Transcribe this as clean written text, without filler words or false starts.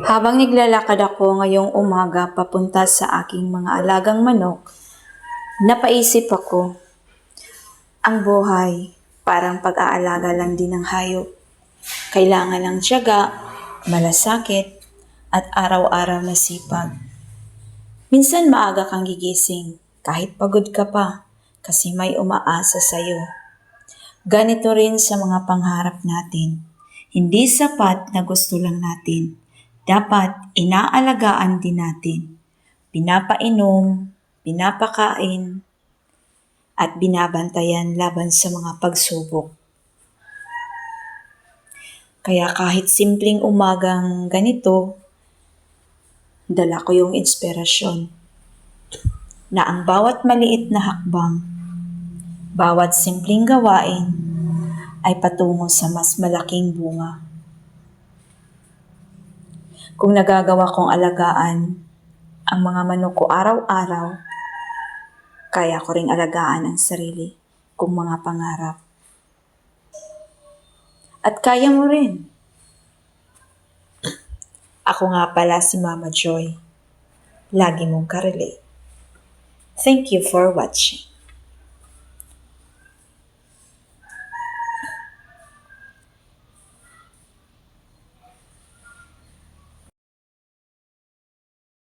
Habang naglalakad ako ngayong umaga papunta sa aking mga alagang manok, napaisip ako, ang buhay parang pag-aalaga lang din ng hayop. Kailangan ng tiyaga, malasakit, at araw-araw na sipag. Minsan maaga kang gigising, kahit pagod ka pa, kasi may umaasa sa'yo. Ganito rin sa mga pangarap natin. Hindi sapat na gusto lang natin. Dapat inaalagaan din natin. Pinapainom, pinapakain, at binabantayan laban sa mga pagsubok. Kaya kahit simpleng umagang ganito, dala ko yung inspirasyon na ang bawat maliit na hakbang, bawat simpleng gawain ay patungo sa mas malaking bunga. Kung nagagawa kong alagaan ang mga manok ko araw-araw, kaya ko ring alagaan ang sarili kong mga pangarap. At kaya mo rin. Ako nga pala si Mama Joy. Lagi mong karelate. Thank you for watching.